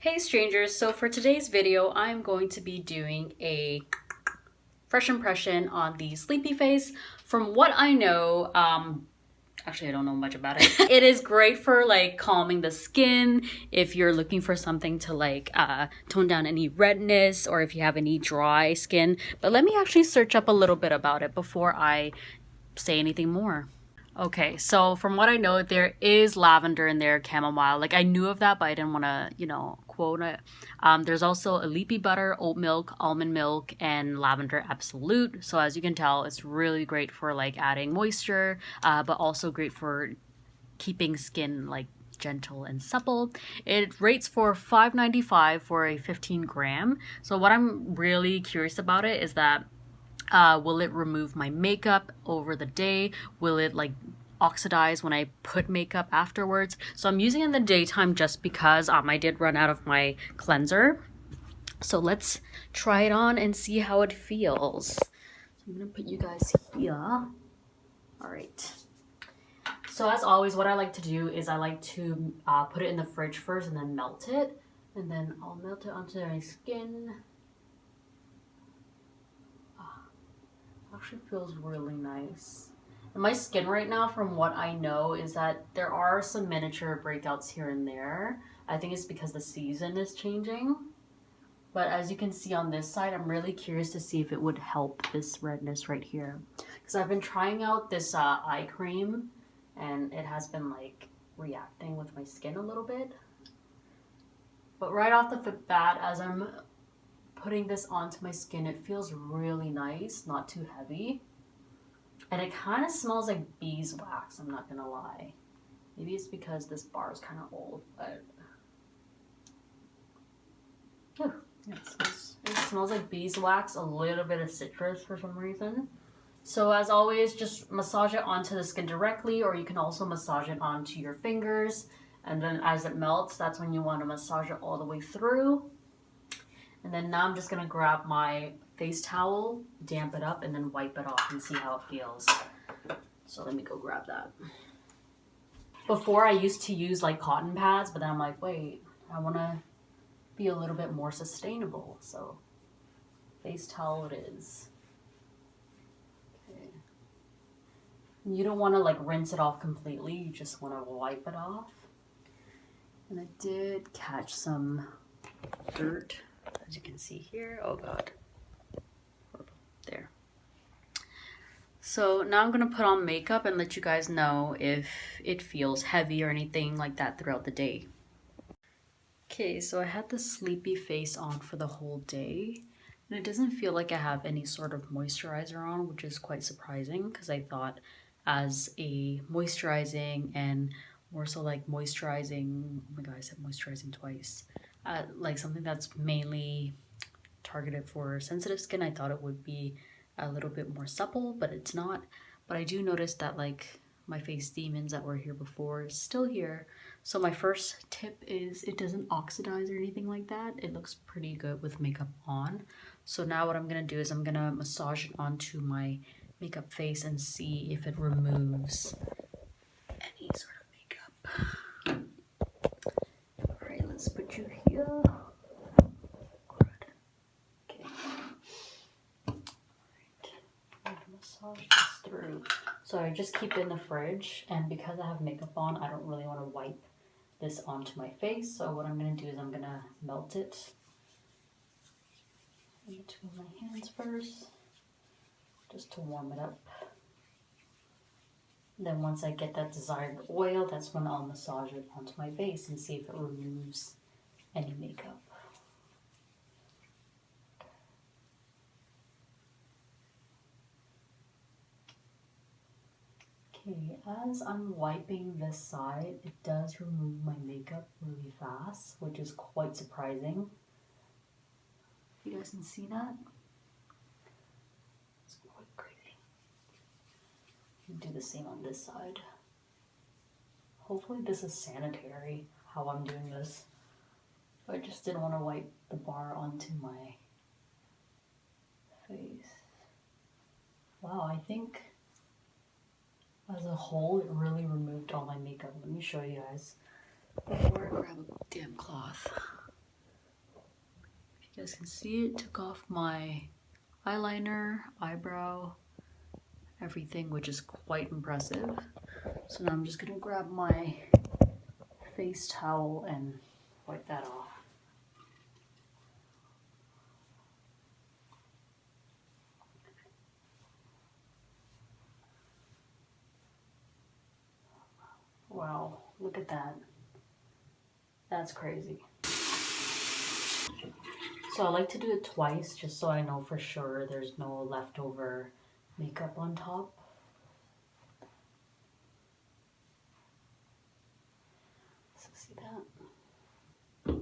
Hey strangers, so for today's video, I'm going to be doing a fresh impression on the sleepy face. From what I know, actually I don't know much about it. It is great for like calming the skin if you're looking for something to like tone down any redness or if you have any dry skin. But let me actually search up a little bit about it before I say anything more. Okay, so from what I know, there is lavender in there, chamomile. Like I knew of that, but I didn't want to, quote it. There's also a leafy butter, oat milk, almond milk, and lavender absolute. So as you can tell, it's really great for like adding moisture, but also great for keeping skin like gentle and supple. It rates for $5.95 for a 15 gram. So what I'm really curious about it is that will it remove my makeup over the day? Will it like oxidize when I put makeup afterwards? So I'm using it in the daytime just because I did run out of my cleanser. So let's try it on and see how it feels. So I'm gonna put you guys here. All right. So as always, what I like to do is I like to put it in the fridge first and then melt it. And then I'll melt it onto my skin. Actually feels really nice. And my skin right now, from what I know, is that there are some miniature breakouts here and there. I think it's because the season is changing. But as you can see on this side, I'm really curious to see if it would help this redness right here. Because I've been trying out this eye cream and it has been like reacting with my skin a little bit. But right off the bat, as I'm putting this onto my skin, it feels really nice, not too heavy. And it kind of smells like beeswax, I'm not gonna lie. Maybe it's because this bar is kind of old, but it smells like beeswax, a little bit of citrus for some reason. So as always, just massage it onto the skin directly, or you can also massage it onto your fingers. And then as it melts, that's when you want to massage it all the way through. And then now I'm just going to grab my face towel, damp it up, and then wipe it off and see how it feels. So let me go grab that. Before I used to use like cotton pads, but then I'm like, wait, I want to be a little bit more sustainable. So face towel it is. Okay. You don't want to like rinse it off completely. You just want to wipe it off. And I did catch some dirt. As you can see here, oh god, there. So now I'm gonna put on makeup and let you guys know if it feels heavy or anything like that throughout the day. Okay, so I had the sleepy face on for the whole day and it doesn't feel like I have any sort of moisturizer on, which is quite surprising because I thought as a moisturizing and more so like moisturizing, oh my god, I said moisturizing twice, like something that's mainly targeted for sensitive skin, I thought it would be a little bit more supple, but it's not. But I do notice that like my face demons that were here before is still here. So my first tip is it doesn't oxidize or anything like that. It looks pretty good with makeup on. So now what I'm gonna do is I'm gonna massage it onto my makeup face and see if it removes any sort of makeup. Alright, let's put you here. Okay. Alright. Massage this through. So I just keep it in the fridge, and because I have makeup on, I don't really want to wipe this onto my face. So what I'm going to do is I'm going to melt it in between my hands first, just to warm it up. Then once I get that desired oil, that's when I'll massage it onto my face and see if it removes any makeup. Okay, as I'm wiping this side, it does remove my makeup really fast, which is quite surprising. You guys can see that? It's quite crazy. Do the same on this side. Hopefully this is sanitary, how I'm doing this. I just didn't want to wipe the bar onto my face. Wow, I think as a whole, it really removed all my makeup. Let me show you guys. Before I grab a damn cloth. guys can see it. Took off my eyeliner, eyebrow, everything, which is quite impressive. So now I'm just gonna grab my face towel and wipe that off. Wow, look at that. That's crazy. So I like to do it twice just so I know for sure there's no leftover makeup on top. So see that?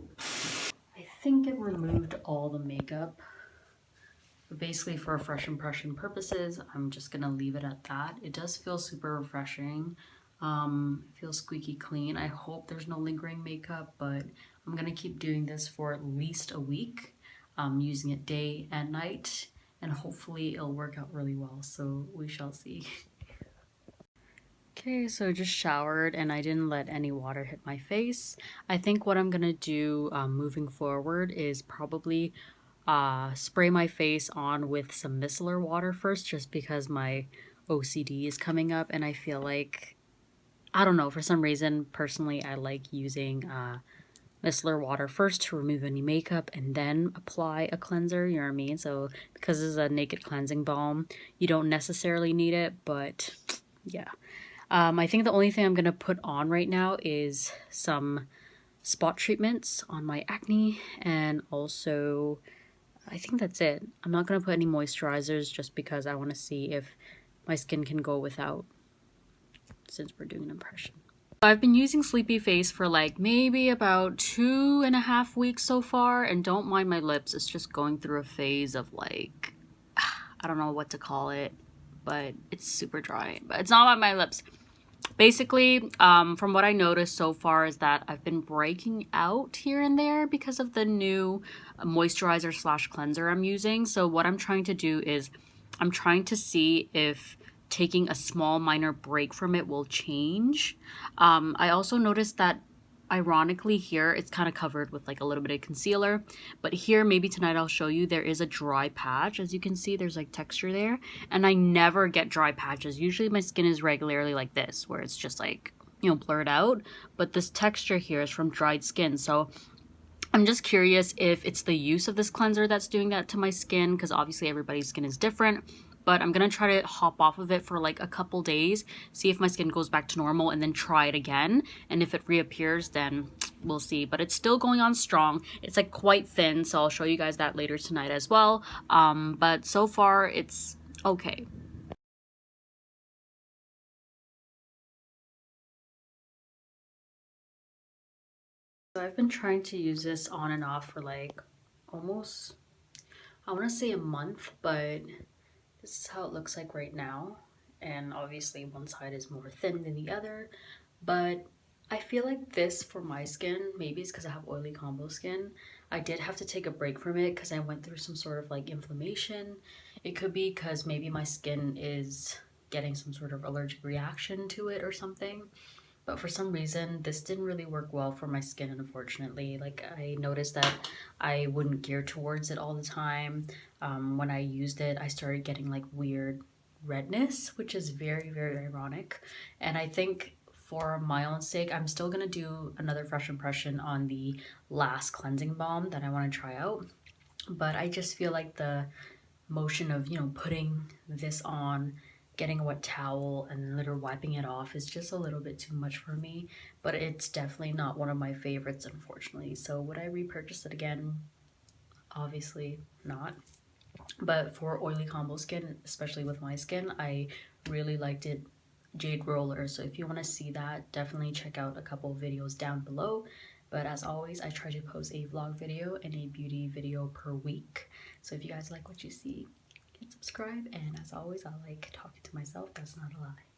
I think it removed all the makeup. But basically for fresh impression purposes, I'm just gonna leave it at that. It does feel super refreshing. It feels squeaky clean. I hope there's no lingering makeup, but I'm gonna keep doing this for at least a week. Using it day and night, and hopefully it'll work out really well, so we shall see. Okay, so just showered and I didn't let any water hit my face. I think what I'm gonna do moving forward is probably spray my face on with some micellar water first, just because my OCD is coming up and I feel like, I don't know, for some reason personally I like using micellar water first to remove any makeup and then apply a cleanser, you know what I mean? So because this is a naked cleansing balm, you don't necessarily need it, but yeah. I think the only thing I'm going to put on right now is some spot treatments on my acne, and also I think that's it. I'm not going to put any moisturizers just because I want to see if my skin can go without, since we're doing an impression. I've been using Sleepy Face for like maybe about 2.5 weeks so far, and don't mind my lips, it's just going through a phase of like, I don't know what to call it, but it's super dry. But it's not on my lips. Basically, from what I noticed so far is that I've been breaking out here and there because of the new moisturizer slash cleanser I'm using. So what I'm trying to do is I'm trying to see if taking a small minor break from it will change. I also noticed that ironically here it's kind of covered with like a little bit of concealer, but here maybe tonight I'll show you there is a dry patch. As you can see, there's like texture there, and I never get dry patches. Usually my skin is regularly like this, where it's just like, you know, blurred out, but this texture here is from dried skin. So I'm just curious if it's the use of this cleanser that's doing that to my skin, because obviously everybody's skin is different. But I'm gonna try to hop off of it for like a couple days, see if my skin goes back to normal, and then try it again. And if it reappears, then we'll see. But it's still going on strong. It's like quite thin, so I'll show you guys that later tonight as well. But so far it's okay. So I've been trying to use this on and off for like almost, I want to say a month, but this is how it looks like right now. And obviously one side is more thin than the other, but I feel like this for my skin, maybe it's because I have oily combo skin, I did have to take a break from it because I went through some sort of like inflammation. It could be because maybe my skin is getting some sort of allergic reaction to it or something. But for some reason, this didn't really work well for my skin, unfortunately. Like, I noticed that I wouldn't gear towards it all the time. When I used it, I started getting like weird redness, which is very, very ironic. And I think for my own sake, I'm still gonna do another fresh impression on the last cleansing balm that I want to try out. But I just feel like the motion of, you know, putting this on, getting a wet towel and literally wiping it off is just a little bit too much for me. But it's definitely not one of my favorites, unfortunately. So would I repurchase it again? Obviously not. But for oily combo skin, especially with my skin, I really liked it. Jade Roller. So if you want to see that, definitely check out a couple of videos down below. But as always, I try to post a vlog video and a beauty video per week. So if you guys like what you see, hit subscribe, and as always, I like talking to myself. That's not a lie.